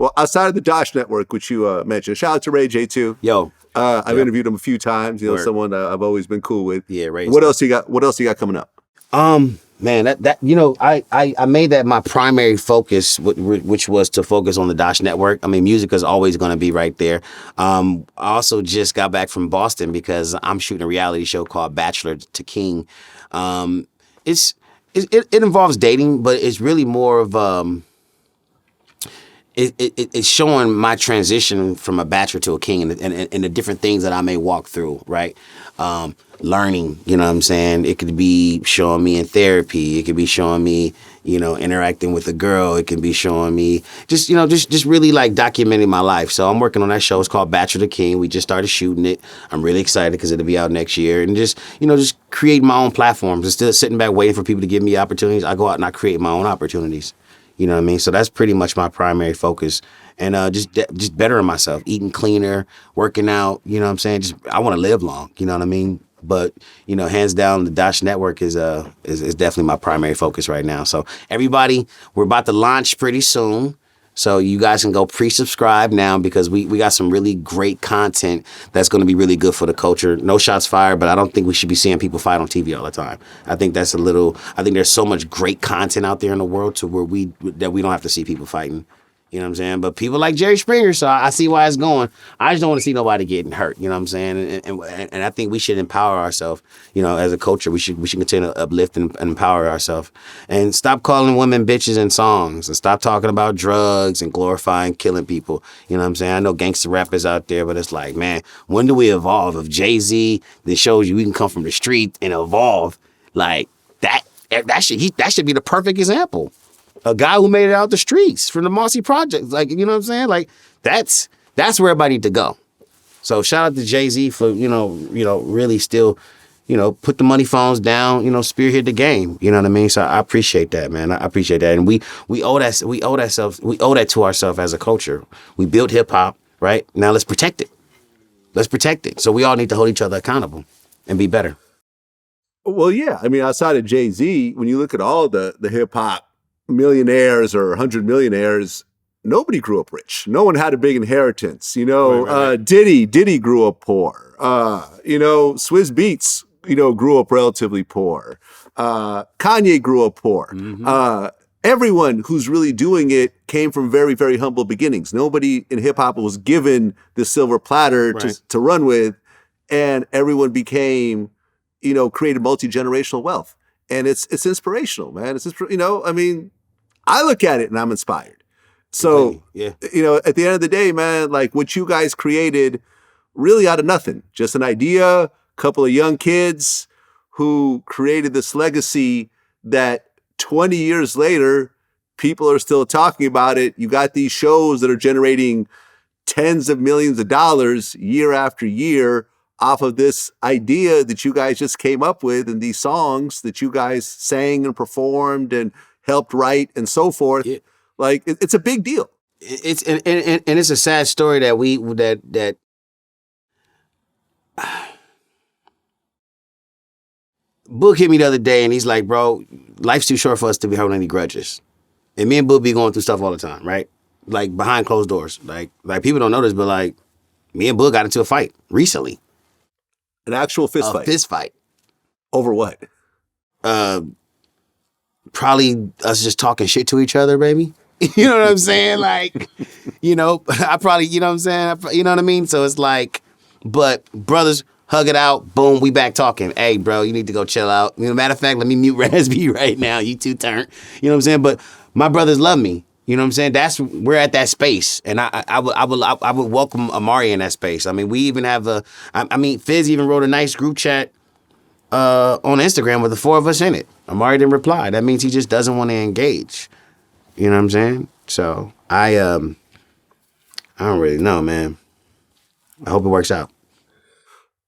Well, outside of the Dosh Network, which you mentioned, shout out to Ray J too. Yo. I've interviewed him a few times. You know, someone I've always been cool with. Yeah, Ray. What else you got? What else you got coming up? Man, that you know, I made that my primary focus, which was to focus on the Dosh Network. I mean, music is always going to be right there. I also just got back from Boston because I'm shooting a reality show called Bachelor to King. It involves dating, but it's really more of it's showing my transition from a bachelor to a king and the different things that I may walk through, right? Learning, you know what I'm saying? It could be showing me in therapy. It could be showing me, you know, interacting with a girl. It can be showing me just really like documenting my life. So I'm working on that show. It's called Bachelor to King. We just started shooting it. I'm really excited because it'll be out next year. And just create my own platforms. Instead of sitting back waiting for people to give me opportunities, I go out and I create my own opportunities. You know what I mean? So that's pretty much my primary focus. And just bettering myself, eating cleaner, working out, you know what I'm saying? I want to live long, you know what I mean? But, you know, hands down, the Dosh Network is definitely my primary focus right now. So everybody, we're about to launch pretty soon. So you guys can go pre-subscribe now because we got some really great content that's going to be really good for the culture. No shots fired, but I don't think we should be seeing people fight on TV all the time. I think I think there's so much great content out there in the world to where we don't have to see people fighting. You know what I'm saying? But people like Jerry Springer, so I see why it's going. I just don't want to see nobody getting hurt. You know what I'm saying? And I think we should empower ourselves. You know, as a culture, we should continue to uplift and empower ourselves, and stop calling women bitches in songs, and stop talking about drugs and glorifying killing people. You know what I'm saying? I know gangster rappers out there, but it's like, man, when do we evolve? If Jay-Z that shows you we can come from the street and evolve, like that should be the perfect example. A guy who made it out the streets from the Marcy Project. Like, you know what I'm saying? Like, that's where everybody need to go. So shout out to Jay-Z for, you know, really still, you know, put the money phones down, you know, spearhead the game. You know what I mean? So I appreciate that, man. I appreciate that. And we owe that to ourselves as a culture. We built hip hop, right? Now let's protect it. Let's protect it. So we all need to hold each other accountable and be better. Well, yeah. I mean, outside of Jay-Z, when you look at all the hip hop millionaires or 100 millionaires, nobody grew up rich. No one had a big inheritance. You know, right. Diddy grew up poor. You know, Swizz Beatz, you know, grew up relatively poor. Kanye grew up poor. Mm-hmm. Everyone who's really doing it came from very, very humble beginnings. Nobody in hip hop was given the silver platter to run with, and everyone became, you know, created multi-generational wealth. And it's inspirational, man. You know, I mean, I look at it and I'm inspired. So, you know, at the end of the day, man, like what you guys created really out of nothing, just an idea, a couple of young kids who created this legacy that 20 years later, people are still talking about it. You got these shows that are generating tens of millions of dollars year after year off of this idea that you guys just came up with and these songs that you guys sang and performed and helped write and so forth. Yeah. Like it's a big deal. It's and it's a sad story that Boog hit me the other day and he's like, bro, life's too short for us to be holding any grudges. And me and Boog be going through stuff all the time, right? Like behind closed doors. Like people don't know this, but like me and Boog got into a fight recently. An actual fist fight? A fist fight. Over what? Probably us just talking shit to each other, baby. You know what I'm saying? Like, you know, I probably, you know what I'm saying? You know what I mean? So it's like, but brothers, hug it out. Boom, we back talking. Hey, bro, you need to go chill out. You know, matter of fact, let me mute Raz B right now. You two turn. You know what I'm saying? But my brothers love me. You know what I'm saying? We're at that space, and I would welcome Amari in that space. I mean, we even have Fizz even wrote a nice group chat on Instagram with the four of us in it. Amari didn't reply. That means he just doesn't want to engage. You know what I'm saying? So I don't really know, man. I hope it works out.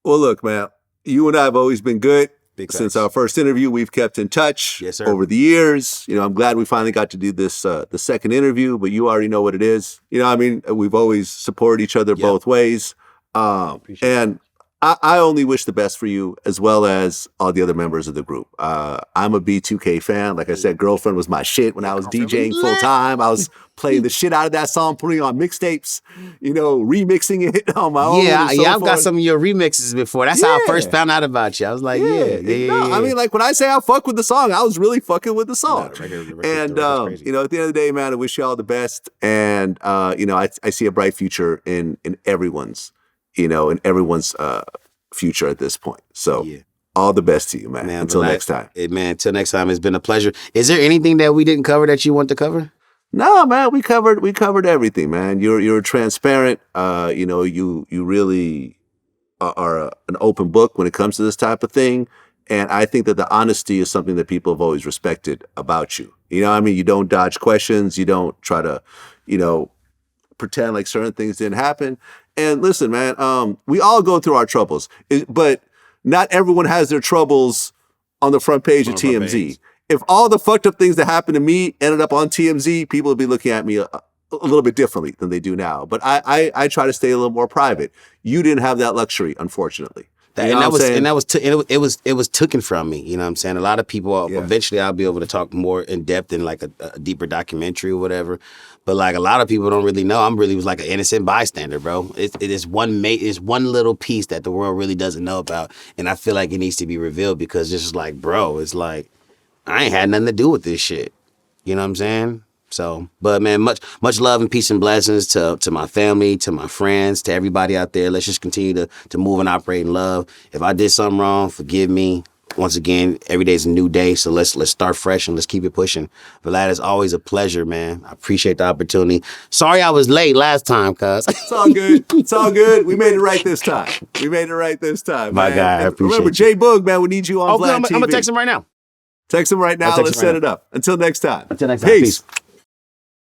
Well, look, man, you and I have always been good. Since our first interview, we've kept in touch over the years. You know, I'm glad we finally got to do this, the second interview, but you already know what it is. You know, I mean, we've always supported each other both ways. And I only wish the best for you as well as all the other members of the group. I'm a B2K fan. Like I said, Girlfriend was my shit when I was DJing full time. I was playing the shit out of that song, putting it on mixtapes, remixing it on my own. Yeah, and so I've got forth. some of your remixes before. That's how I first found out about you. I was like, yeah. I mean, like when I say I fuck with the song, I was really fucking with the song. And at the end of the day, man, I wish you all the best. And I see a bright future in everyone's. In everyone's future at this point. So all the best to you, man. Until next time. Until next time, it's been a pleasure. Is there anything that we didn't cover that you want to cover? No, man, we covered everything, man. You're transparent. You really are an open book when it comes to this type of thing. And I think that the honesty is something that people have always respected about you. You don't dodge questions. You don't try to, pretend like certain things didn't happen. And listen, man, we all go through our troubles, but not everyone has their troubles on the front page of TMZ. If all the fucked up things that happened to me ended up on TMZ, people would be looking at me a little bit differently than they do now. But I try to stay a little more private. You didn't have that luxury, unfortunately. It was taken from me. You know what I'm saying? A lot of people, eventually I'll be able to talk more in depth in like a deeper documentary or whatever. But like a lot of people don't really know, I'm really was like an innocent bystander, bro. It is one little piece that the world really doesn't know about. And I feel like it needs to be revealed because it's just like, bro, it's like, I ain't had nothing to do with this shit. You know what I'm saying? So, but man, much love and peace and blessings to my family, to my friends, to everybody out there. Let's just continue to move and operate in love. If I did something wrong, forgive me. Once again, every day's a new day, so let's start fresh and let's keep it pushing. Vlad, it's always a pleasure, man. I appreciate the opportunity. Sorry I was late last time, cuz. It's all good. It's all good. We made it right this time. My man. guy, I appreciate remember, J-Boog, man, we need you on Vlad TV. I'm going to text him right now. Text him right now. Let's set it up. Until next time. Peace.